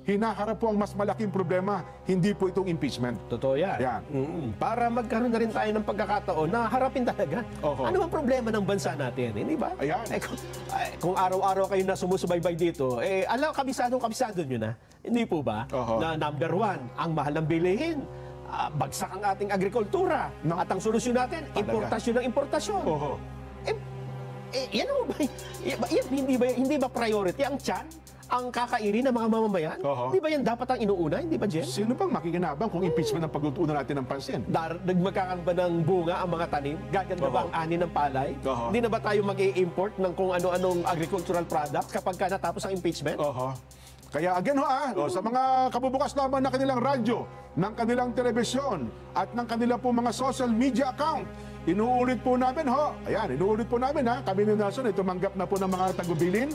hinaharap po ang mas malaking problema, hindi po itong impeachment. Totoo yan. Yan. Para magkaroon na rin tayo ng pagkakataon na harapin talaga. Oho. Ano ang problema ng bansa natin? Hindi ba? Ayan. Kung araw-araw kayo na sumusubaybay dito, alam, kabisado nyo na. Hindi po ba? Oho. Na number one, ang mahal ng bilihin. Bagsak ang ating agrikultura. No. At ang solusyon natin, Talaga. importasyon ng importasyon. Oho. Yan mo ba? Hindi ba priority ang tiyan? Ang kakainin ng mga mamamayan? Oho. Hindi ba yan dapat ang inuuna? Hindi ba, Jen? Sino pang makikinabang kung impeachment ang pagtutunan natin ng pansin? Nagmagkaroon ba ng bunga ang mga tanim? Gaganda ba Oo. ang ani ng palay? Oo. Hindi na ba tayo mag-i-import ng kung ano-anong agricultural products kapag ka natapos ang impeachment? Oho. Kaya again sa mga kabubukas lamang na kanilang radyo, ng kanilang telebisyon, at ng kanilang po mga social media account, inuulit po namin inuulit po namin kami ni Nelson ay tumanggap na po ng mga tagubilin,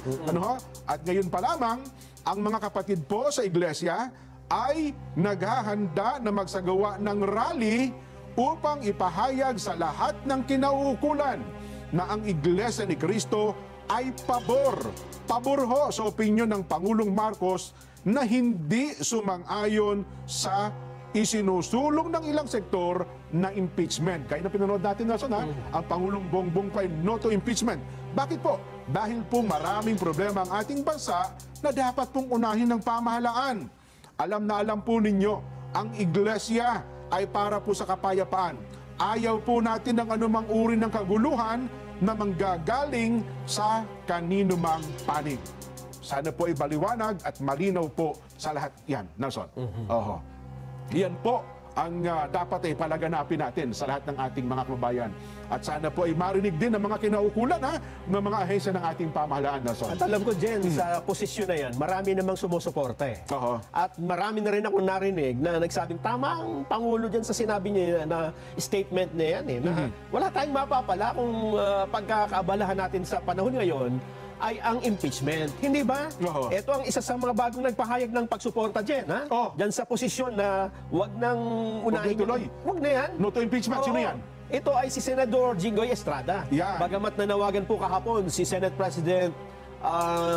at ngayon pa lamang, ang mga kapatid po sa iglesia ay naghahanda na magsagawa ng rally upang ipahayag sa lahat ng kinauukulan na ang Iglesia ni Cristo ay pabor ho sa opinyon ng Pangulong Marcos na hindi sumang-ayon sa isinusulong ng ilang sektor na impeachment. Kaya na pinanood natin, Nelson, ang Pangulong Bongbong pa no to impeachment. Bakit po? Dahil po maraming problema ang ating bansa na dapat pong unahin ng pamahalaan. Alam na alam po ninyo, ang iglesia ay para po sa kapayapaan. Ayaw po natin ng anumang uri ng kaguluhan na manggagaling sa kaninumang panig. Sana po ay baliwanag at malinaw po sa lahat. Yan, Nelson. Oho. Yan po ang dapat ay palaganapin natin sa lahat ng ating mga kababayan. At sana po ay marinig din ng mga kinaukulan ng mga ahensya ng ating pamahalaan, Nelson. At alam ko, Jen, sa posisyon na yan, marami namang sumusuporta Oho. At marami na rin ako narinig na nagsabing, tama ang Pangulo dyan sa sinabi niya na statement na yan. Na wala tayong mapapala kung pagkakaabalahan natin sa panahon ngayon ay ang impeachment. Hindi ba? Oo. Ito ang isa sa mga bagong nagpahayag ng pagsuporta, Jen. Oh. Diyan sa posisyon na wag nang unahin. ituloy. Wag na yan. No to impeachment, sino Oo. yan? Ito ay si Senador Jinggoy Estrada. Yan. Bagamat nanawagan po kahapon si Senate President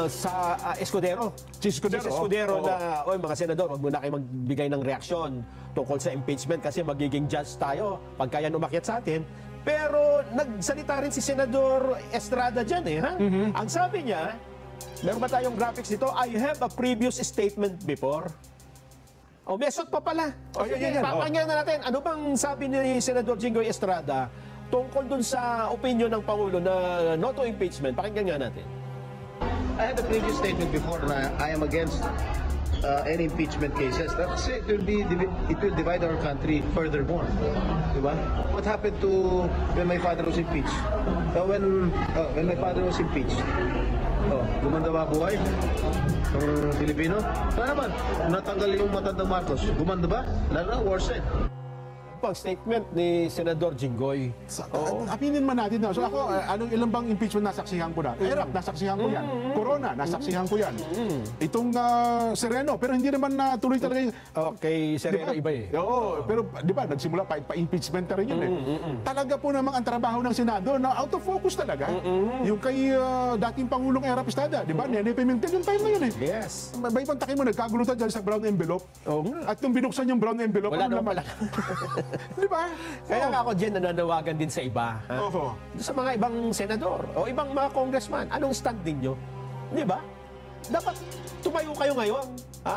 sa Escudero. Si Escudero, Si Escudero oo. na, mga senador, wag muna kayo magbigay ng reaksyon tungkol sa impeachment kasi magiging judge tayo pagka yan umakyat sa atin. Pero nagsalita rin si Senador Estrada dyan Ang sabi niya, meron ba tayong graphics dito? I have a previous statement before. Mesot pa pala. Yan. Papakinggan na natin. Ano bang sabi ni Senador Jinggoy Estrada tungkol dun sa opinion ng Pangulo na no to impeachment? Pakinggan nga natin. I had a previous statement before na I am against any impeachment cases. That's it will divide our country furthermore. Diba? What happened to when my father was impeached? When my father was impeached, gumanda ba buhay ng Pilipino? Ano naman? Natanggal yung matandang Marcos. Gumanda ba? Lalo na, worse. Pang statement ni Senador Jinggoy. Aminin man natin na. So ako, ilang bang impeachment nasaksihan ko na? Erap, nasaksihan ko yan. Corona, nasaksihan ko yan. Itong Sereno, pero hindi naman natuloy talaga yung... Kay Sereno iba Oo, pero di ba, nagsimula pa-impeachment na rin yun Talaga po namang ang trabaho ng Senado na out of focus talaga. Yung kay dating Pangulong Erap Estrada, di ba? Nene Pimentel yung time na yun Yes. May pantaki mo, nagkagulutan dyan sa brown envelope. At nung binuksan yung brown envelope, Wala ano naman naman? pala. Di ba? Kaya nga ako dyan nananawagan din sa iba. Oho. Sa mga ibang senador o ibang mga congressman, anong stand ninyo? Di ba? Dapat tumayo kayo ngayon.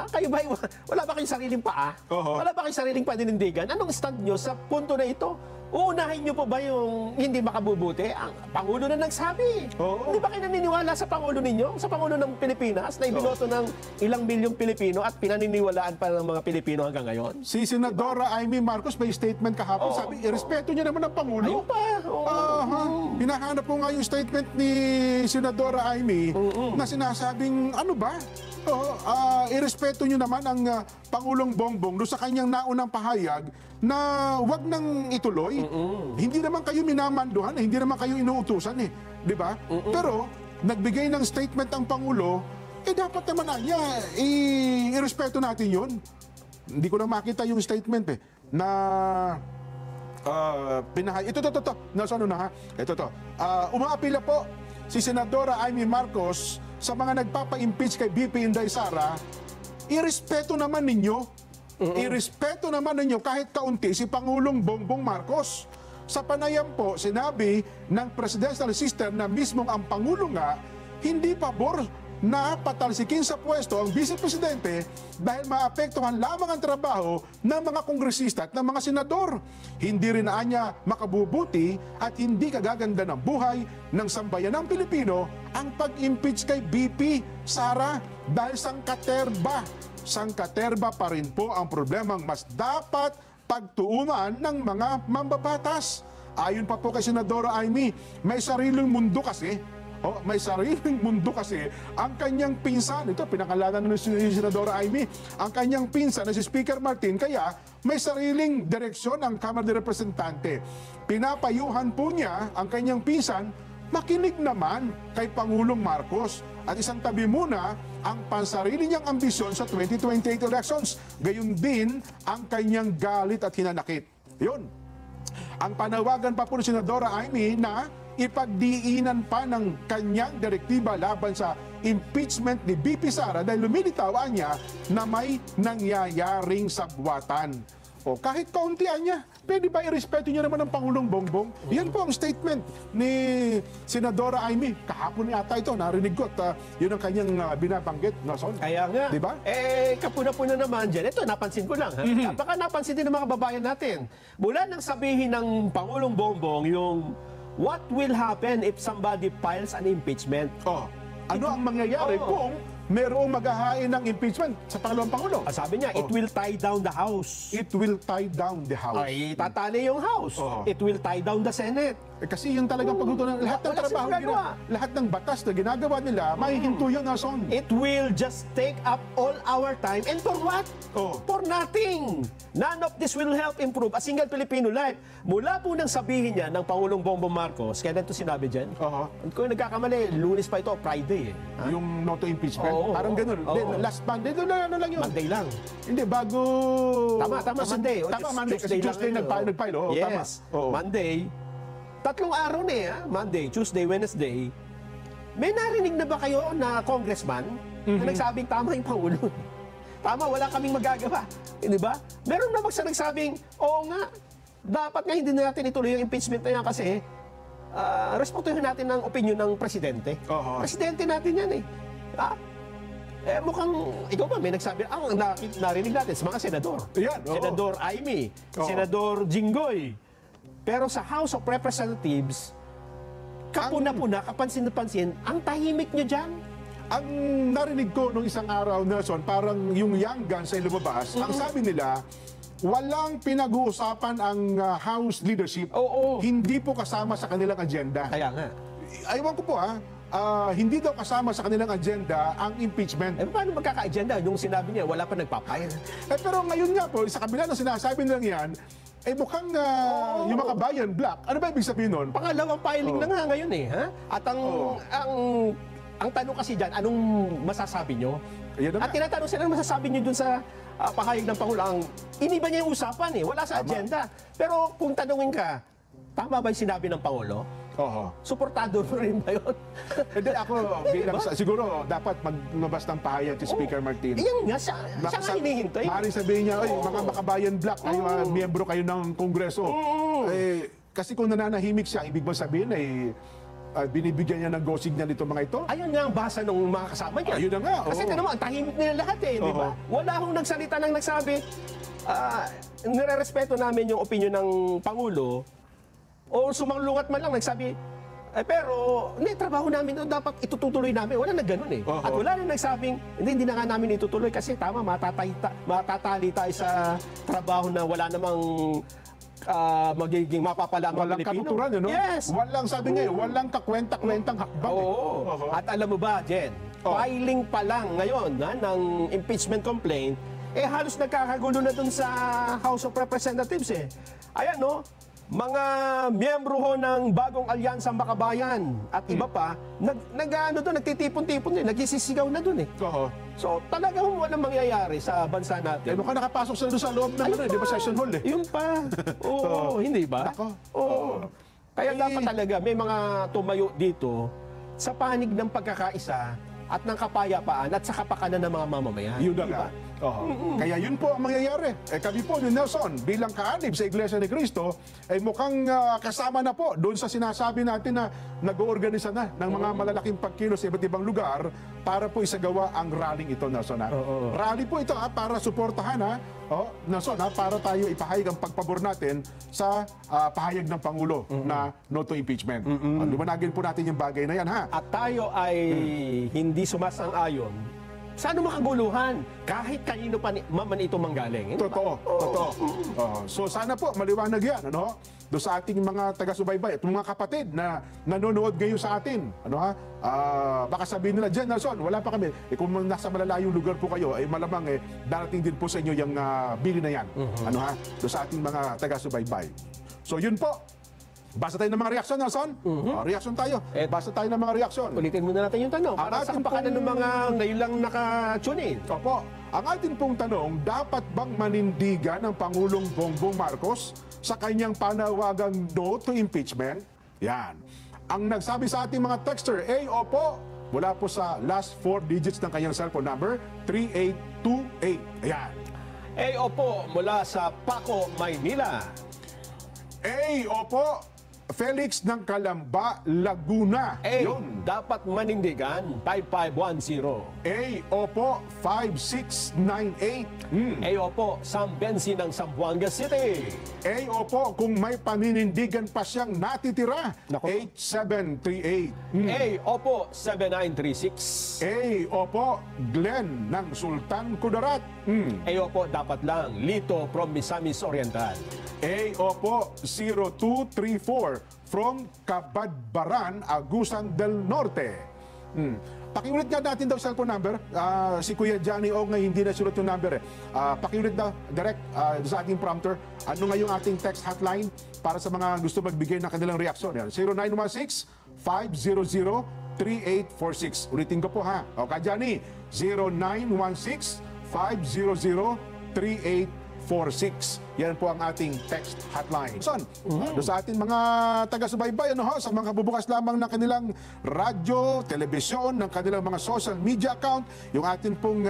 Kayo ba, wala ba kayong sariling paa? Oho. Wala ba kayong sariling paninindigan? Anong stand nyo sa punto na ito? Uunahin nyo po ba yung hindi makabubuti? Ang Pangulo na nagsabi. Oo. Hindi ba kayo naniniwala sa Pangulo ninyo? Sa Pangulo ng Pilipinas na ibinoto ng ilang milyong Pilipino at pinaniniwalaan pa ng mga Pilipino hanggang ngayon? Si Senadora Amy Marcos may statement kahapon. Sabi, irespeto niya naman ang Pangulo. Ayun pa. Hinahanap ko nga yung statement ni Senadora Amy na sinasabing, ano ba? Irespeto niyo naman ang Pangulong Bongbong doon sa kanyang naunang pahayag na wag nang ituloy. Hindi naman kayo minamanduhan, hindi naman kayo inuutusan di ba? Pero nagbigay ng statement ang Pangulo, dapat naman niya irespeto natin 'yon. Hindi ko lang makita yung statement na ito Nelson, ito umaapila po si Senadora Amy Marcos sa mga nagpapa-impeach kay BP Inday Sara irespeto naman ninyo. Irespeto naman ninyo kahit kaunti si Pangulong Bongbong Marcos. Sa panayam po, sinabi ng presidential system na mismong ang Pangulo nga hindi pabor na patalsikin sa pwesto ang Vice Presidente dahil maapektuhan lamang ang trabaho ng mga kongresista at ng mga senador. Hindi rin anya makabubuti at hindi kagaganda ng buhay ng sambayanang Pilipino ang pag-impeach kay BP Sara dahil sangkaterba pa rin po ang problemang mas dapat pagtuunan ng mga mambabatas. Ayon pa po kay Senadora Amy, may sariling mundo kasi ang kanyang pinsan. Ito, pinakalanan ni Senadora Amy. Ang kanyang pinsan na si Speaker Martin, kaya may sariling direksyon ang Kamara de Representante. Pinapayuhan po niya ang kanyang pinsan, makinig naman kay Pangulong Marcos at isang tabi muna ang pansarili niyang ambisyon sa 2028 elections. Gayon din ang kanyang galit at hinanakit. Yun. Ang panawagan pa po ni Senadora Amy na ipagdiinan pa ng kanyang direktiba laban sa impeachment ni BP Sara dahil lumilitaw niya na may nangyayaring sabwatan. O kahit kauntian niya, pwede ba irespeto niya naman ang Pangulong Bongbong? Yan po ang statement ni Senadora Amy. Kahapon yata ito, narinig ko at yun ang kanyang binabanggit. Nason? Kaya nga. Diba? Kapuna-puna naman dyan. Ito, napansin ko lang. Baka napansin din ng mga kababayan natin. Mula nang sabihin ng Pangulong Bongbong yung what will happen if somebody files an impeachment? Ano ang mangyayari kung merong maghahain ng impeachment sa pangalawang Pangulo? Sabi niya, it will tie down the House. It will tie down the House. Ay, tatali yung House. It will tie down the Senate. Kasi yung talagang pagluto ng lahat ng Wala trabaho, silang ginagawa. lahat ng batas na ginagawa nila, may hinto yun, Nason. It will just take up all our time. And for what? For nothing. None of this will help improve a single Filipino life. Mula po nang sabihin niya ng Pangulong Bongbong Marcos, kaya ito sinabi dyan, kung nagkakamali, Lunes pa ito, Friday. Yung no to impeachment. Oo, Parang ganun. Then, last Monday, doon na ano lang yun. Monday lang. Hindi, bago... Tama, Monday. Monday. Tama, Monday. Kasi Tuesday nag-file. Yes. Tama. Monday. 3 araw na eh. Monday, Tuesday, Wednesday. May narinig na ba kayo na congressman na nagsabing tama yung Pangulo? Tama, wala kaming magagawa. Di ba? Meron na ba siya nagsabing, oo nga, dapat nga hindi na natin ituloy yung impeachment na yan kasi respetuhin natin ang opinion ng presidente. Presidente natin yan eh. Mukhang, ikaw ba, may nagsabi, narinig natin sa mga senador. Senador Amy, Senador Jinggoy. Pero sa House of Representatives, kapuna-puna, kapansin-pansin, ang tahimik nyo dyan. Ang narinig ko nung isang araw, Nelson, parang yung young guns ay lumabas. Ang sabi nila, walang pinag-uusapan ang House leadership. Hindi po kasama sa kanilang agenda. Kaya nga. Aywan ko po hindi daw kasama sa kanilang agenda ang impeachment. Paano magkaka-agenda? Yung sinabi niya, wala pa nagpapile. Pero ngayon nga po, sa kabila ng sinasabi nilang yan, mukhang yung Makabayan Black. Ano ba ibig sabihin nun? Pangalawang filing na nga ngayon eh. Ha? At ang tanong kasi dyan, anong masasabi nyo? At tinatanong sila, anong masasabi nyo dun sa pahayag ng Pangulo? Iniba niya yung usapan eh, wala sa agenda. Pero kung tanungin ka, tama ba yung sinabi ng Pangulo? Suportado mo rin ba yun? Hindi, ako bilang siguro dapat maglabas ng pahayag si Speaker Martin. Iyan nga, siya nga hinihintay. Maaaring sabihin niya, mga Makabayan Black, kayo, miyembro kayo ng Kongreso. Kasi kung nananahimik siya, ibig ba sabihin binibigyan niya ng go signal nito mga ito? Ayun nga ang basa ng mga kasama niya. Ayun na nga. Kasi naman, ang tahimik nila lahat eh, di ba? Wala akong nagsalita nang nagsabi, nire-respeto namin yung opinion ng Pangulo, o sumalungat man lang nagsabi, pero hindi, trabaho namin doon, dapat itutuloy namin. Wala na ganun eh. At wala na nagsabing, hindi na nga namin itutuloy kasi tama, matatali tayo sa trabaho na wala namang magiging mapapala ang walang Pilipino. katuturan, no? Yes. Walang, sabi nga, walang kakwenta-kwentang hakbang. At alam mo ba, Jen, filing pa lang ngayon ng impeachment complaint, halos nagkakagulo na dun sa House of Representatives eh. Ayan, no? Mga miyembro ho ng bagong alyansang Makabayan at iba pa, nagtitipon-tipon din, nagsisisigaw na dun eh. So talagang walang mangyayari sa bansa natin. Mukhang nakapasok sila doon sa loob ng di ba session hall eh. Yun pa. Hindi ba? Kaya dapat talaga may mga tumayo dito sa panig ng pagkakaisa at ng kapayapaan at sa kapakanan ng mga mamamayan. Yun na Di nga. ba? Kaya yun po ang mangyayari. Kami po ni Nelson, bilang kaanib sa Iglesia ni Cristo, ay mukhang kasama na po doon sa sinasabi natin na nag-oorganisa na ng mga malalaking pagkilos sa iba't ibang lugar para po isagawa ang rallying ito, Nelson. Rally po ito para suportahan, Nelson, para tayo ipahayag ang pagpabor natin sa pahayag ng Pangulo na no to impeachment. Liwanagin po natin yung bagay na yan, ha? At tayo ay hindi sumasang-ayon sa anumang kaguluhan, kahit kanino pa man ito manggaling. Totoo. So sana po maliwanag yan, do sa ating mga taga-subaybay at mga kapatid na nanonood ngayon sa atin. Baka sabihin nila, Jen Nelson, wala pa kami. Kung nasa malalayong lugar po kayo, ay malamang darating din po sa inyo yung bili na yan. Do sa ating mga taga-subaybay. So yun po. Basa tayo ng mga reaksyon, Nelson. Reaksyon tayo. Basa tayo ng mga reaksyon. Ulitin muna natin yung tanong para sa kapakanan ng mga ngayon lang naka-tune in. Opo. Ang atin pong tanong, dapat bang manindigan ng Pangulong Bongbong Marcos sa kanyang panawagang no to impeachment? Yan. Ang nagsabi sa ating mga texter, A, opo, mula po sa last 4 digits ng kanyang cellphone number, 3828. Ayan. Opo, mula sa Paco, Maynila. A, opo, Felix ng Calamba, Laguna. Yun. Dapat manindigan, 5510. A, opo, 5698. Opo, Sam Bensi ng Zamboanga City. A, opo, kung may paninindigan pa siyang natitira, Nako. 8738. Opo, 7936. A, opo, Glenn ng Sultan Kudarat. Opo, dapat lang, Lito from Misamis Oriental. A, opo, 0234 from Cabadbaran, Agusan del Norte. Pakiulit nga natin daw cellphone number. Si Kuya Johnny O nga hindi na sulat yung number. Pakiulit daw direct sa ating prompter. Ano nga yung ating text hotline para sa mga gusto magbigay ng kanilang reaksyon. 0916-500-3846. Ulitin ko po, ha. O ka Johnny, 0916-500-3846. Yan po ang ating text hotline. Son, doon sa ating mga taga-subaybay, sa mga bubukas lamang ng kanilang radyo, telebisyon, ng kanilang mga social media account, yung atin pong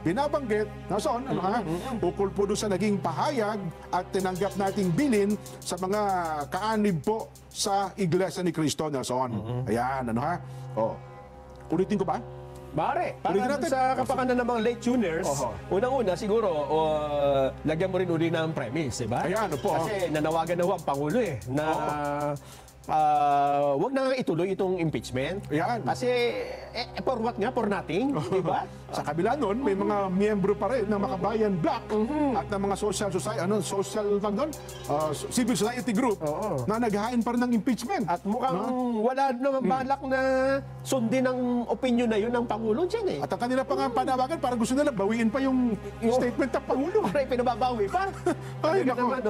binabanggit, Son, ukol po doon sa naging pahayag at tinanggap nating bilin sa mga kaanib po sa Iglesia ni Cristo, Nelson. Ayan, ulitin ko ba? Mare, Ulitin para natin. sa kapakanan ng mga late tuners, unang-una siguro, lagyan mo rin uli ng premise, di ba? Ayan, opo. Kasi nanawagan na ang Pangulo na wag na nga ituloy itong impeachment. Ayan. Kasi, for what nga? For nothing, di ba? Sa kabila nun, may mga miyembro pa rin ng Makabayan Black at ng mga civil society group na naghahain pa rin ng impeachment. At mukhang wala naman balak na sundin ang opinion na yun ng Pangulo dyan At ang kanila pa nga panawagan, parang gusto nila bawiin pa yung statement ng Pangulo. Ay, pinababawi pa. Ay, Talaga nako. naman,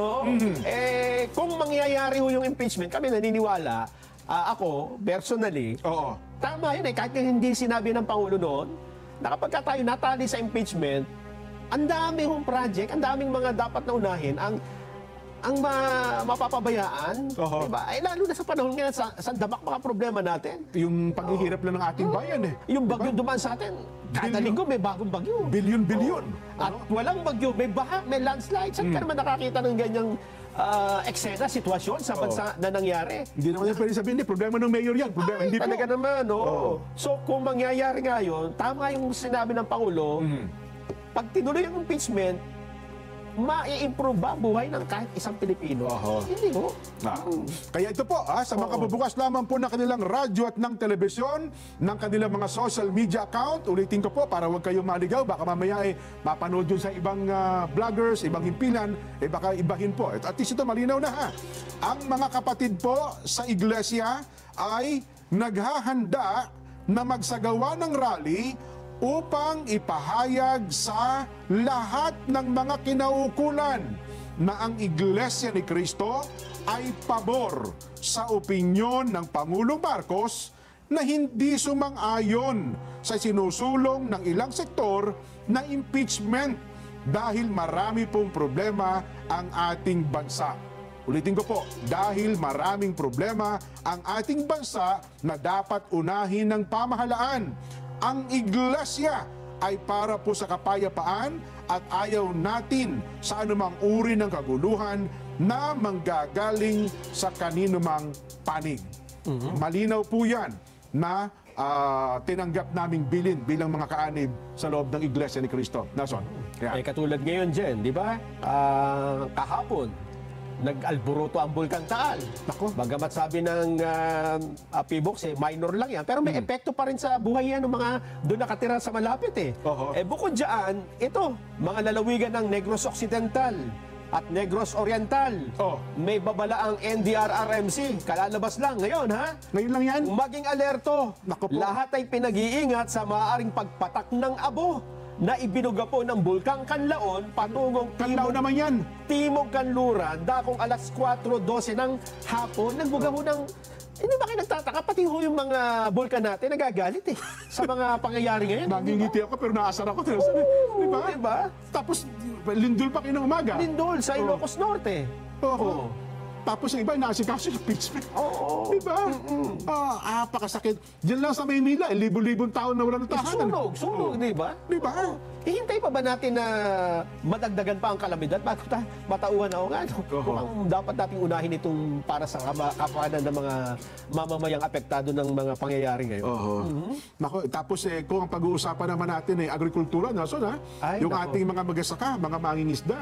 kung mangyayari ho yung impeachment, kami naniniwala, ako, personally, Oo. tama yun kahit hindi sinabi ng Pangulo noon, na kapag tayo natali sa impeachment, ang dami hong project, ang daming mga dapat na unahin, ang mapapabayaan, diba? Ay, lalo na sa panahon ngayon, sa damak mga problema natin. Yung paghihirap lang ng ating bayan Yung bagyo dumaan sa atin, kada linggo may bagong bagyo. Bilyon-bilyon. At walang bagyo, may baha, may landslide. Saan ka naman nakakita ng ganyang eksena, sitwasyon sa bansa na nangyari? Hindi naman yan pwede sabihin, problema ng mayor yan. Problema, hindi po. Talaga naman, So, kung mangyayari ngayon, tama yung sinabi ng Pangulo, pag tinuloy ang impeachment, ma-i-improve ba ang buhay ng kahit isang Pilipino? Hindi ho. Kaya ito po, sa mga kabubukas lamang po ng kanilang radyo at ng telebisyon, ng kanilang mga social media account, ulitin ko po para huwag kayong maligaw, baka mamaya mapanood yun sa ibang vloggers, ibang himpilan, baka ibahin po. At least ito malinaw na, ha. Ang mga kapatid po sa iglesia ay naghahanda na magsagawa ng rally upang ipahayag sa lahat ng mga kinaukulan na ang Iglesia ni Cristo ay pabor sa opinyon ng Pangulong Marcos na hindi sumang-ayon sa sinusulong ng ilang sektor na impeachment dahil marami pong problema ang ating bansa. Ulitin ko po, dahil maraming problema ang ating bansa na dapat unahin ng pamahalaan. ang iglesia ay para po sa kapayapaan at ayaw natin sa anumang uri ng kaguluhan na manggagaling sa kaninumang panig. Malinaw po yan na tinanggap naming bilin bilang mga kaanib sa loob ng Iglesia ni Cristo. Nelson. Eh, katulad ngayon, Jen, di ba? Kahapon, nag-alboroto ang Bulkang Taal. Nako. Bagamat sabi ng PBOX, minor lang yan. Pero may epekto pa rin sa buhay yan ng mga doon nakatira sa malapit eh. Oho. Eh bukod dyan, ito, mga lalawigan ng Negros Occidental at Negros Oriental. Oh. May babala ang NDRRMC. Kalalabas lang ngayon, ha? Ngayon lang yan. Maging alerto. Naku po. Lahat ay pinag-iingat sa maaaring pagpatak ng abo na ibinuga po ng Bulkang Kanlaon patungong Kanlao naman yan. Timog Kanluran, dakong alas 4:12 ng hapon, nagbuga ho ng... Hindi ba kayo nagtataka? Pati ho yung mga bulkan natin nagagalit eh sa mga pangyayari ngayon. Nangingiti ako pero naasar ako. Di ba? Diba? Tapos, lindol pa kayo ng umaga. Lindol sa Ilocos Norte. Oo. Tapos yung iba, naasikaso yung impeachment. Oo. Di ba? Pakasakit. Diyan lang sa Maynila, libo-libong taon na wala ng tahanan. Sunog, di ba? Di ba? Hihintay pa ba natin na madagdagan pa ang kalamidad bago matauhan ako nga? No? Mukhang dapat nating unahin itong para sa kapakanan ng mga mamamayang apektado ng mga pangyayari ngayon. Nako, tapos kung ang pag-uusapan naman natin agrikultura, Nelson, ha? Ay, Yung nako. ating mga magsasaka, mga mangingisda.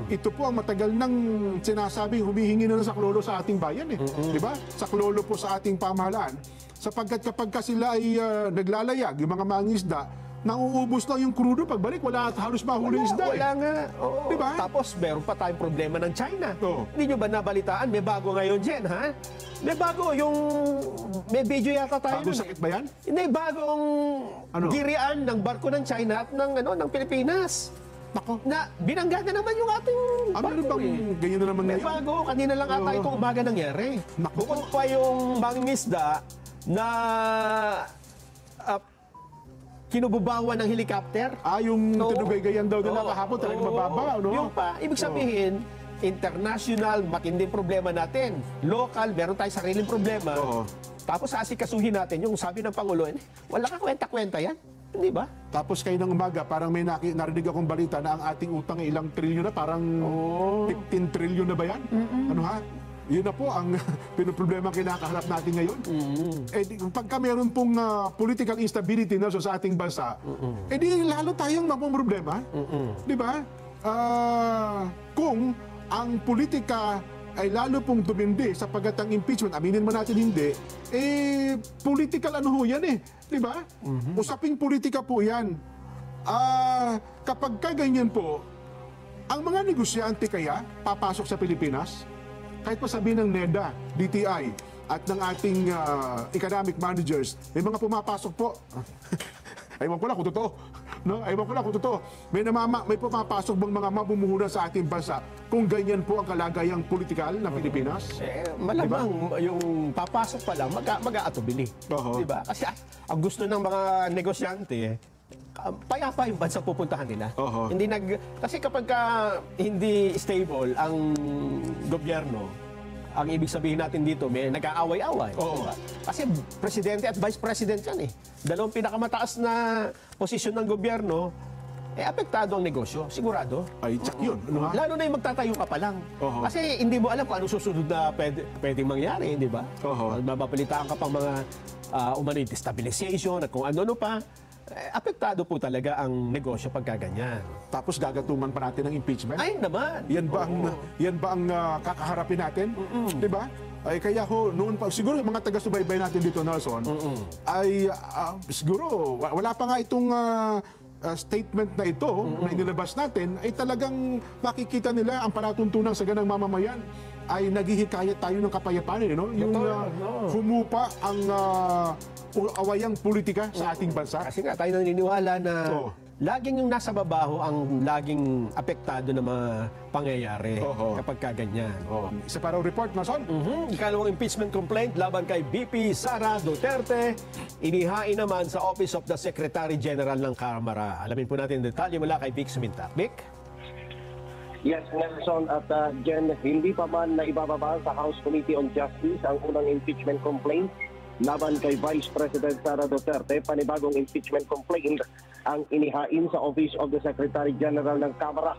Ito po ang matagal nang sinasabi, humihingi na ng saklolo sa ating bayan. Di ba? Saklolo po sa ating pamahalaan. Sapagkat kapag sila ay naglalayag, yung mga mangingisda, nauubos lang yung crudo, pagbalik, wala halos mahuling isda. Wala nga. Oo. Diba? Tapos meron pa tayong problema ng China. Oo. Hindi nyo ba nabalitaan? May bago ngayon, Jen, ha? May bago yung... May video yata tayo Bagong nun, sakit ba yan? Hindi, bagong Ano? girian ng barko ng China at ng Pilipinas. Nako. Na binangga na naman yung ating Ano barko bang eh. ganyan na naman May ngayon? bago, kanina lang ata Oo. itong umaga nangyari. Naku. Bukod pa yung mangingisda na kinububawan ng helicopter. Yung Oo. tinugay-gayan daw nila Oo. kahapon, talagang Oo. mababa, no? Yung pa, ibig sabihin, international, matinding problema natin. Local, meron tayong sariling problema. Oo. Tapos asikasuhin natin yung sabi ng Pangulo, wala ka kwenta-kwenta yan. Hindi ba? Tapos kayo ng umaga, parang may narinig akong balita na ang ating utang ay ilang trilyon na, parang 15 trilyon na ba yan? Ano ha? Yun na po ang pinoproblema kinakaharap natin ngayon. Pagka meron pong political instability na sa ating bansa, di lalo tayong mamumroblema. Di ba? Kung ang politika ay lalo pong tumindi sapagkat ang impeachment, aminin man natin hindi, political ano ho yan di ba? Usaping politika po yan. Kapag ganyan po, ang mga negosyante kaya papasok sa Pilipinas, kahit pa sabihin ng NEDA, DTI, at ng ating economic managers, may mga pumapasok po. Ewan ko lang kung totoo. No? Ewan ko lang kung totoo. May pumapasok bang mga mamumuhunan sa ating bansa kung ganyan po ang kalagayang politikal ng Pilipinas? Malamang yung papasok pa lang, mag-aatubili. Oo. Diba? Kasi ang gusto ng mga negosyante, payapa yung bansa pupuntahan nila. Oo. Kasi kapag hindi stable ang gobyerno, ang ibig sabihin natin dito, may nag-aaway-away. Oo. Diba? Kasi presidente at vice president yan eh. Dalawang pinakamataas na posisyon ng gobyerno, apektado ang negosyo, sigurado. Ay, tsak yun. Ano ha? Lalo na yung magtatayo ka pa lang. Oo. Kasi hindi mo alam kung ano susunod na pwedeng mangyari, di ba? Oo. Mababalitaan ka pang mga umano'y destabilization at kung ano pa. Apektado po talaga ang negosyo pagka ganyan. Tapos gagatungan pa natin ng impeachment? Ay naman! Yan ba ang kakaharapin natin? 'Di ba? Ay kaya ho noon pa siguro yung mga taga-subaybay natin dito, Nelson, ay siguro wala pa nga itong statement na ito na inilabas natin, ay talagang makikita nila ang palatuntunan sa ganang mamamayan ay naghihikayat tayo ng kapayapaan, no? Yung humupa ang awayang politika sa ating bansa. Kasi nga tayo naniniwala na Oo. laging yung nasa babaho ang laging apektado ng mga pangyayari Oo. kapag kaganyan. Isa pa raw report, Nelson? Ikalawang impeachment complaint laban kay VP Sara Duterte, inihain naman sa Office of the Secretary General ng Kamara. Alamin po natin ang detalye mula kay Vic Sumintak. Vic? Yes, Nelson at Jen, hindi pa man na ibababa sa House Committee on Justice ang unang impeachment complaint laban kay Vice President Sara Duterte. Panibagong impeachment complaint ang inihain sa Office of the Secretary General ng Kamara.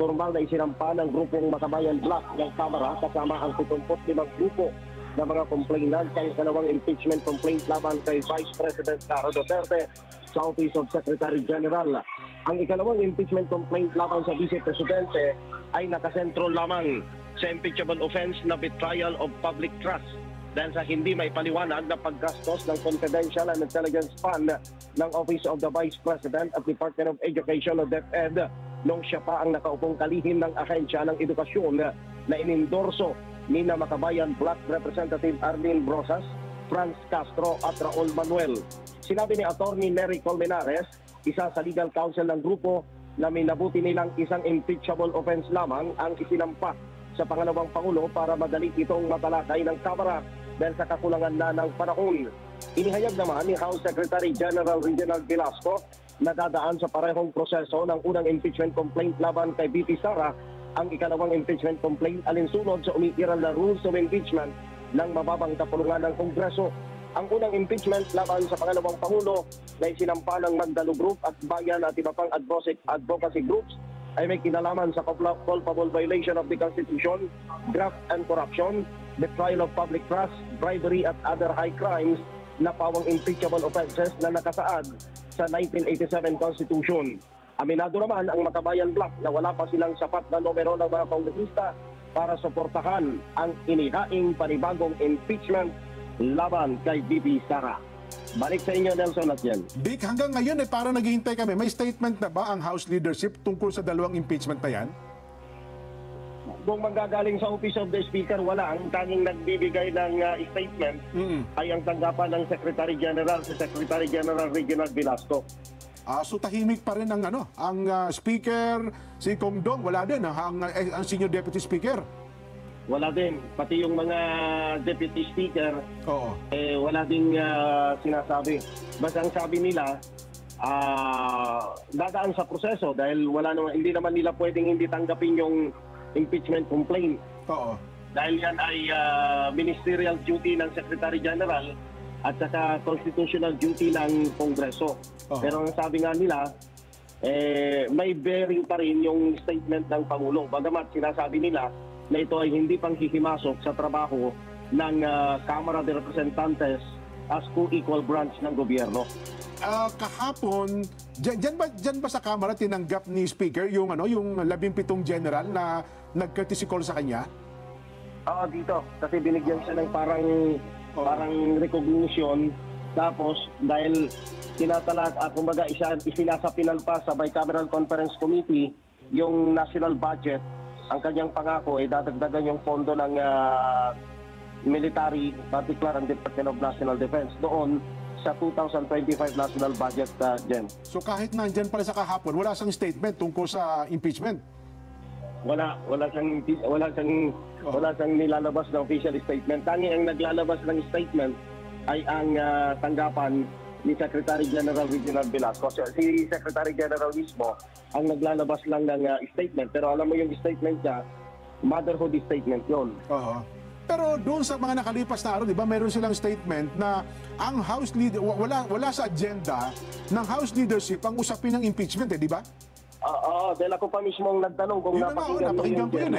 Formal na isinampa ng grupong Makabayan Bloc ng Kamara kasama ang 75 grupo na mga complainant sa ikalawang impeachment complaint laban kay Vice President Sara Duterte sa Office of Secretary General. Ang ikalawang impeachment complaint laban sa Vice Presidente ay nakasentro lamang sa impeachable offense na betrayal of public trust dahil sa hindi may paliwanag na paggastos ng confidential and intelligence fund ng Office of the Vice President at Department of Education o DepEd nung siya pa ang nakaupong kalihim ng ahensya ng edukasyon na inendorso ni na Makabayan Bloc Representative Arlene Brosas, Franz Castro at Raul Manuel. Sinabi ni Attorney Nery Colmenares, isa sa legal counsel ng grupo, na minabuti nilang isang impeachable offense lamang ang isinampa sa pangalawang Pangulo para madali itong matalakay ng Kamara dahil sa kakulangan na ng panahon. Inihayag naman ni House Secretary General Reginald Velasco na dadaan sa parehong proseso ng unang impeachment complaint laban kay VP Sara, ang ikalawang impeachment complaint alinsunod sa umiiral na rules of impeachment ng mababang kapulungan ng Kongreso. Ang unang impeachment laban sa pangalawang Pangulo na isinampa ng Magdalo Group at Bayan at iba pang advocacy groups ay may kinalaman sa culpable violation of the Constitution, graft and corruption, betrayal of public trust, bribery at other high crimes na pawang impeachable offenses na nakasaad sa 1987 Constitution. Aminado naman ang Makabayan Bloc na wala pa silang sapat na numero ng mga kongresista para suportahan ang inihaing panibagong impeachment laban kay VP Sara. Balik sa inyo, Nelson at Jen. Dick, hanggang ngayon parang naghihintay kami. May statement na ba ang House leadership tungkol sa dalawang impeachment na yan? Kung manggagaling sa Office of the Speaker, wala. Ang tanging nagbibigay ng statement ay ang tanggapan ng Secretary General, si Secretary General Reginald Velasco. So tahimik pa rin ang Speaker, si Kong Dong, wala din ang Senior Deputy Speaker. Wala din. Pati yung mga Deputy Speaker, Oo. wala ding sinasabi. Basta ang sabi nila, dadaan sa proseso dahil hindi naman nila pwedeng hindi tanggapin yung impeachment complaint. Oo. Dahil yan ay ministerial duty ng Secretary General at saka constitutional duty ng Kongreso. Pero ang sabi nga nila, may bearing pa rin yung statement ng Pangulo. Bagamat sinasabi nila na ito ay hindi pang hihimasok sa trabaho ng Kamara de Representantes as co-equal branch ng gobyerno. Kahapon, dyan ba sa Kamara tinanggap ni Speaker yung 17 general na nag-courtesy call sa kanya? Dito. Kasi binigyan siya ng parang recognition. Tapos, dahil kumbaga isinasapinal pa sa Bicameral Conference Committee yung national budget, ang kanyang pangako ay dadagdagan yung pondo ng military, particular ang Department of National Defense doon sa 2025 national budget, Jen. So kahit nandyan pala sa kahapon, wala siyang statement tungkol sa impeachment? Wala siyang nilalabas na official statement. Tanging ang naglalabas ng statement ay ang tanggapan ni Secretary General Reginald Velasco. Si Secretary General mismo ang naglalabas lang ng statement. Pero alam mo yung statement niya, motherhood statement yon. Pero doon sa mga nakalipas na araw, di ba, meron silang statement na ang House leader, wala sa agenda ng House leadership ang usapin ng impeachment, di ba? Dahil ako pa mismo ang nagtanong kung Yun napakinggan ko yun.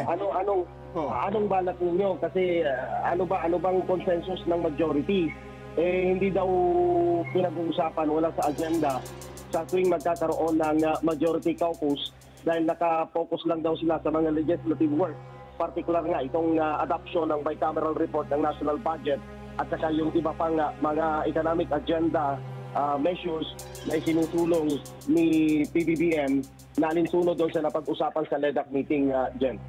Anong balak ninyo? Kasi ano bang consensus ng majority? Hindi daw pinag-uusapan, wala sa agenda sa tuwing magkakaroon ng majority caucus dahil naka-focus lang daw sila sa mga legislative work. Particular nga itong adoption ng bicameral report ng national budget at saka yung iba pang mga economic agenda measures na isinusulong ni PBBM na alinsunod doon sa napag-usapan sa LEDAC meeting, Jen.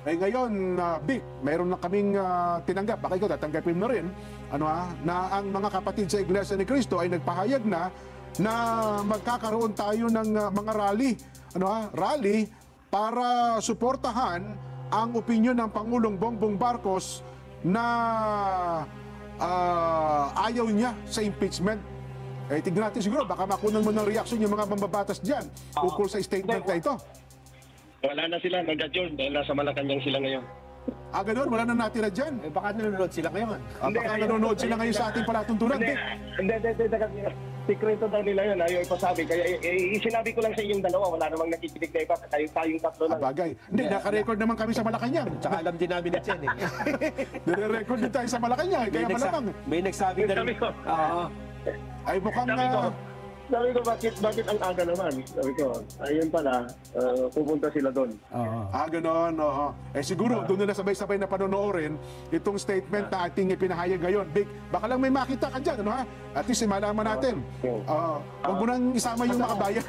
Ngayon, Vic, mayroon na kaming tinanggap, baka ikaw tatanggapin mo rin, na ang mga kapatid sa Iglesia ni Cristo ay nagpahayag na magkakaroon tayo ng mga rally para suportahan ang opinyon ng Pangulong Bongbong Marcos na ayaw niya sa impeachment. Tignan natin siguro, baka makunan mo ng reaksyon yung mga mambabatas dyan ukol sa statement na ito. Wala na sila, nag-adjourn dahil nasa Malacanang sila ngayon. Ganun, wala na natira dyan. Eh, baka nanonood sila ngayon. Baka nanonood sila ngayon sa ating palatuntunan. Hindi. Sikreto daw nila yun, ayaw ipasabi. Kaya sinabi ko lang sa inyong dalawa, wala namang nakikinig na iba, tayong tatlo lang. Bagay. Hindi, naka-record naman kami sa Malacanang. Tsaka alam din namin na Jen eh. Nire-record din tayo sa Malacanang, kaya malamang. May nagsabi na rin. Sabi ko. Oo. Ay mukhang... Sabi ko, bakit ang aga naman? Sabi ko, ayun pala, pupunta sila doon. Ganon, oo. Siguro, doon nila sabay-sabay na panonoorin itong statement na ating ipinahayag ngayon. Big, baka lang may makita ka dyan, ano ha? At least malaman natin. Huwag mo nang isama yung makabayan.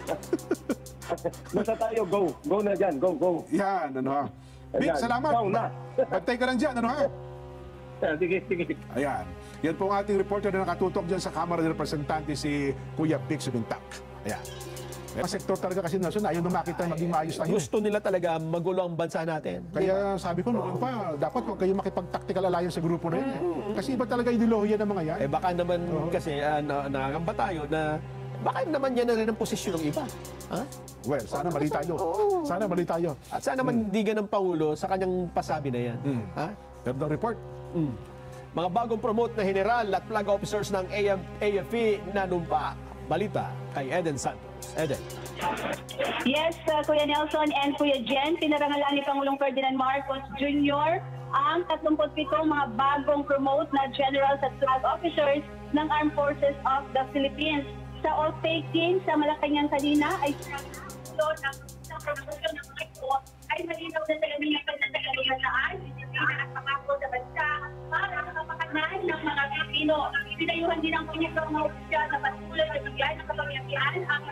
Basta tayo, go. Go na dyan, go. Yan, ano ha? Big, Ayan, salamat. ikaw na. Pagtay ka lang dyan, ano ha? Sige. Ayan. Yan po ang ating reporter na nakatutok dyan sa Kamara ng Representante, si Kuya Vic Subintak. Ayan. Mga sektor talaga kasi nasun, ayaw na makita maging maayos tayo. Gusto nila talaga magulo ang bansa natin. Kaya sabi ko noon pa, dapat huwag kayo makipag-tactical alliance sa grupo na yun. Kasi iba talaga ideolohiya ng mga yan. Eh baka naman kasi nakakamba tayo na baka naman yan na rin ang posisyon ng iba. Ha? Well, sana mali tayo. Sana mali tayo. At sana mandigan ng Pangulo sa kanyang pasabi na yan. Ha? Ganda report. Mga bagong promote na general at flag officers ng AFP nanumpa. Balita kay Eden Santos. Eden. Yes, Kuya Nelson and Kuya Jen, pinarangalan ni Pangulong Ferdinand Marcos Jr. ang 37 mga bagong promote na generals at flag officers ng Armed Forces of the Philippines. Sa oath-taking sa Malacanang kanina ay ng promosyon ng mga ito ay malinaw na talagang pagkakalimutan pinakapangako sa bansa para mapakanan ng mga Pilipino. Pinayuhan din ang kanyang mga opisyal na patuloy na bigyan ng kapangyarihan ang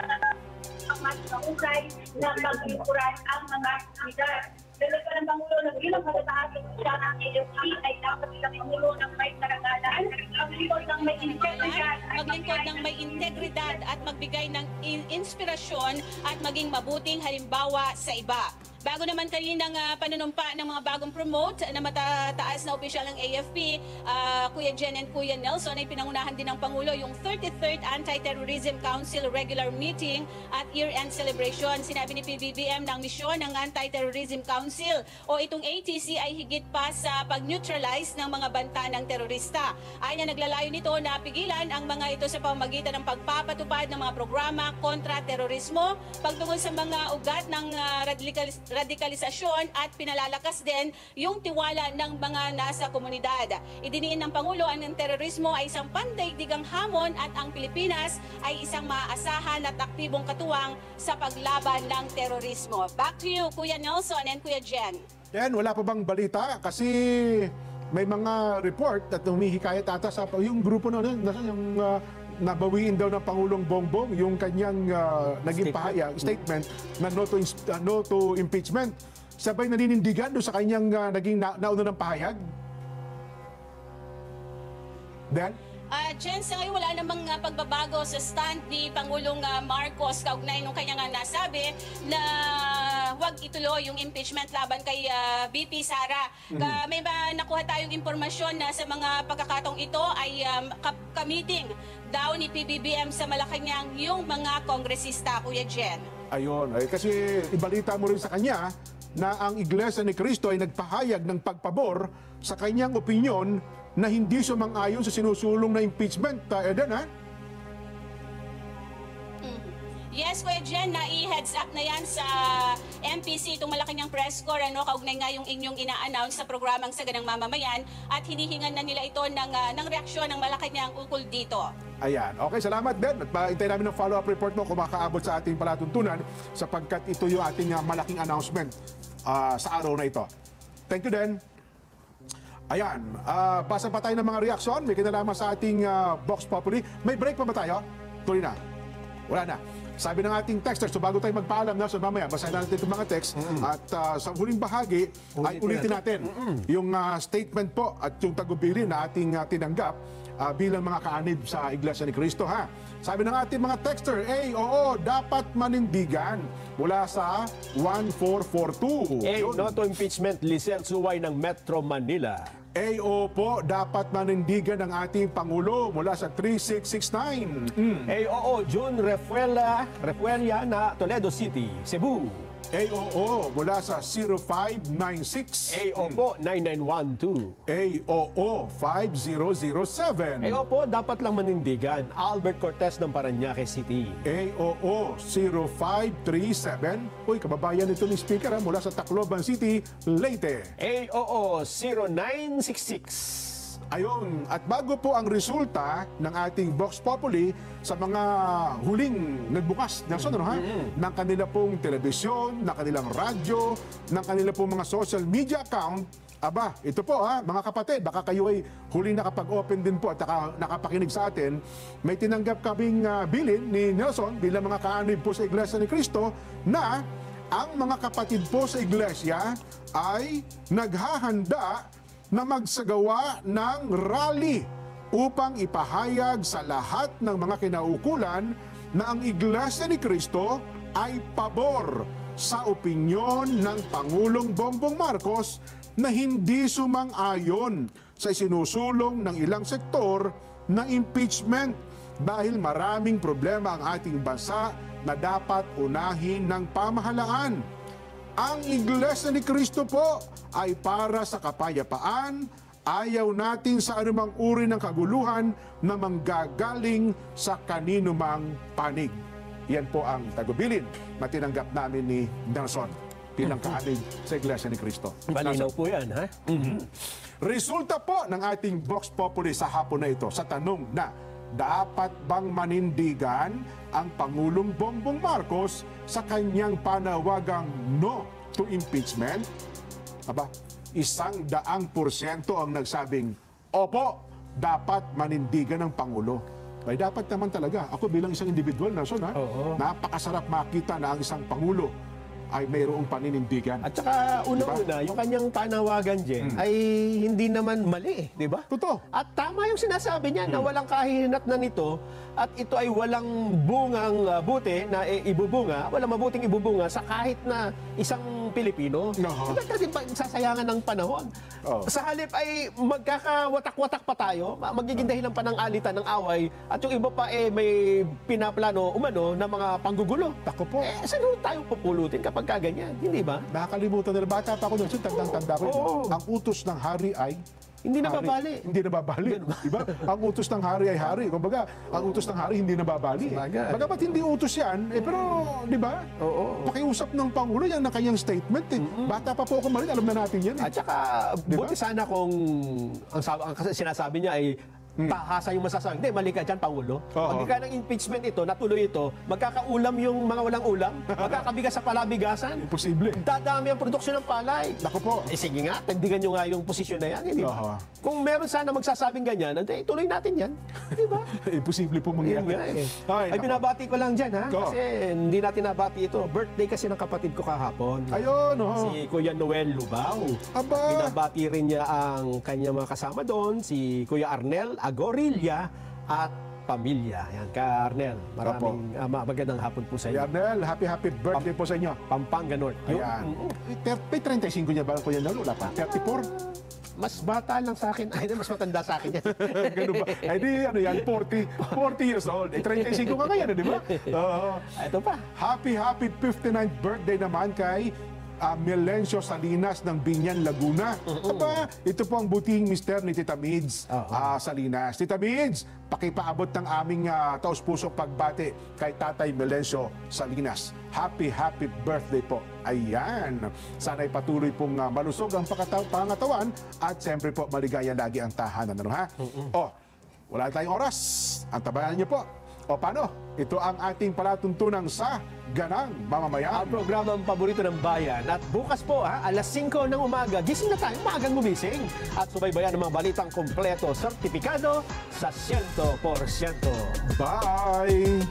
mas mahusay na maglingkuran ang mga komunidad. Dahil pa ng Pangulo ng bilang matataas siya ng AFP ay dapat silang Pangulo ng may karangalan, maglingkod ng may integridad, at magbigay ng inspirasyon at maging mabuting halimbawa sa iba. Bago naman kaninang panunumpa ng mga bagong promote na matataas na opisyal ng AFP, Kuya Jen and Kuya Nelson, ay pinangunahan din ng Pangulo yung 33rd Anti-Terrorism Council Regular Meeting at Year-End Celebration. Sinabi ni PBBM ng misyon ng Anti-Terrorism Council o itong ATC ay higit pa sa pag-neutralize ng mga banta ng terorista. Ay na naglalayo nito na pigilan ang mga ito sa pamamagitan ng pagpapatupad ng mga programa kontra terorismo, pagtungkol sa mga ugat ng radikalisasyon at pinalalakas din yung tiwala ng mga nasa komunidad. Idiniin ng Pangulo ang terorismo ay isang pandaigdigang hamon at ang Pilipinas ay isang maaasahan at aktibong katuwang sa paglaban ng terorismo. Back to you, Kuya Nelson and Kuya Jen. Yan, wala pa bang balita? Kasi may mga report at humihikayat ata sa yung grupo na yung nabawiin daw ng Pangulong Bongbong yung kanyang naging statement na no to impeachment. Sabay naninindigan doon sa kanyang naging nauna ng pahayag. Dan? Jen, sa ngayon wala namang pagbabago sa stand ni Pangulong Marcos kaugnay nung kanya nga nasabi na huwag ituloy yung impeachment laban kay VP Sara. May ba nakuha tayong impormasyon na sa mga pagkakataong ito ay kamiting daw ni PBBM sa Malacanang yung mga kongresista, Kuya Jen. Ayun, kasi ibalita mo rin sa kanya na ang Iglesia ni Cristo ay nagpahayag ng pagpabor sa kanyang opinyon na hindi sumang-ayon sa sinusulong na impeachment. Eden, ha? Yes, Kuya Jen, na-i-heads up na yan sa MPC, itong Malacanang press corps, kaugnay nga yung inyong ina-announce sa programang Saganang Mamamayan at hinihingan na nila ito ng reaksyon ng Malacanang ukol dito. Ayan. Okay, salamat din. At paintay namin ng follow-up report mo kung makaabot sa ating palatuntunan sapagkat ito yung ating malaking announcement sa araw na ito. Thank you, Den. Ayan, basa pa tayo ng mga reaksyon. May kinalaman sa ating Vox Populi. May break pa ba tayo? Tuloy na. Wala na. Sabi ng ating texter, so bago tayo magpaalam na, so mamaya, basahin natin itong mga text. At sa huling bahagi, ay ulitin natin yung statement po at yung tagubilin na ating tinanggap bilang mga kaanib sa Iglesia ni Cristo, ha? Sabi ng ating mga texter, oo, dapat manindigan mula sa 1442. No to impeachment, Lisel Suway ng Metro Manila. opo, dapat manindigan ng ating Pangulo mula sa 3669. Oo, June Refuelia na Toledo City, Cebu. AOO mula sa 0596. Opo, 9912. AOO 5007. Opo, dapat lang manindigan. Albert Cortez ng Parañaque City. AOO 0537. Uy, kababayan ito ni Speaker mula sa Tacloban City, Leyte. AOO 0966. Ayun, at bago po ang resulta ng ating Vox Populi sa mga huling nagbukas, Nelson, ano, ha? Ng kanila pong telebisyon, ng kanilang radyo, ng kanila pong mga social media account, aba, ito po ha, mga kapatid, baka kayo ay huling nakapag-open din po at nakapakinig sa atin, may tinanggap kaming bilin ni Nelson bilang mga kaanib po sa Iglesia ni Cristo na ang mga kapatid po sa Iglesia ay naghahanda na magsagawa ng rally upang ipahayag sa lahat ng mga kinaukulan na ang Iglesia ni Cristo ay pabor sa opinyon ng Pangulong Bongbong Marcos na hindi sumang-ayon sa isinusulong ng ilang sektor na impeachment dahil maraming problema ang ating bansa na dapat unahin ng pamahalaan. Ang Iglesia ni Cristo po ay para sa kapayapaan. Ayaw natin sa anumang uri ng kaguluhan na manggagaling sa kanino mang panig. Yan po ang tagubilin na tinanggap namin ni Nelson bilang kaanig sa Iglesia ni Cristo. Malinaw po yan, ha? Resulta po ng ating Vox Populi sa hapon na ito sa tanong na dapat bang manindigan ang Pangulong Bongbong Marcos sa kanyang panawagang no to impeachment? Aba, 100% ang nagsabing, opo, dapat manindigan ng Pangulo. Ay dapat naman talaga. Ako bilang isang individual, Nelson, ha? Napakasarap makita na ang isang Pangulo ay mayroong paninindigan. At saka una-una, yung kanyang panawagan dyan ay hindi naman mali, di ba? Totoo. At tama yung sinasabi niya na walang kahihinat na nito at ito ay walang bungang buti na ibubunga, walang mabuting ibubunga sa kahit na isang Pilipino. Hindi kasi sasayangan ng panahon. Sa halip ay magkakawatak-watak pa tayo, magiging dahilan pa ng alitan, ng away, at yung iba pa may pinaplano umano na mga panggugulo. Tako po. Saan tayo pupulutin kapag kaganyan? Hindi ba? Nakakalimutan nila. Bata pa ako doon. Tandang-tanda ko. Oo. Ang utos ng hari ay Hindi nababali. Hindi nababali. Diba? Ang utos ng hari ay hari. Kumbaga, ang utos ng hari hindi nababali. Sabagay. Bagamat hindi utos yan, pero, di ba? Oo. Pakiusap ng Pangulo yan na kanyang statement. Bata pa po ako malit, alam na natin yan. At saka, buti sana kung ang sinasabi niya ay tahasa yung masasabi. Hindi, mali ka dyan, Pangulo. Pagka ng impeachment ito, natuloy ito, magkakaulam yung mga walang ulam, magkakabigas sa palabigasan. Imposible. Dadami ang produksyon ng palay. Naku po. Sige nga, tagdigan nyo nga yung posisyon na yan. Hindi ba? Kung meron sana magsasabing ganyan, tuloy natin yan. Di ba? Imposible po Yun mangyari. nga eh. Ay, Ay, naku. binabati ko lang dyan, ha? Ko. Kasi hindi natin nabati ito. Birthday kasi ng kapatid ko kahapon. Ayun, Si Kuya Noel Lubao. Aba. Binabati rin niya ang kanyang mga kasama doon, si Kuya Arnel Agorilla at pamilya. Yan, Ka Arnel. Maraming magandang hapon po sa inyo. Yarnel, happy birthday po sa inyo. Pampanga North. Yung- Ayan. May 35 niya ba ang Kuya Nalo? Wala pa. 34? Mas bata lang sa akin. Ay, mas matanda sa akin yan. Ganun ba? Ay di, ano yan, 40 years old. 35 ka ngayon, di ba? Ito pa. Happy 59th birthday naman kay Melencio Salinas ng Binyan, Laguna. Aba, ito po ang buting mister ni Tita Mids Salinas. Tita Mids, pakipaabot ng aming taus-pusong pagbati kay Tatay Melencio Salinas. Happy birthday po. Ayan. Sana'y patuloy pong malusog ang pangatawan at siyempre po maligaya lagi ang tahanan. Ano, ha? Wala tayong oras. Antabayan niyo po. Paano? Ito ang ating palatuntunan sa Ganang Mamamayan. Ang programang paborito ng bayan. At bukas po, alas 5 ng umaga, gising na tayo, maagang gumising. At subaybayan ng mga balitang kompleto, sertipikado sa 100%. Bye!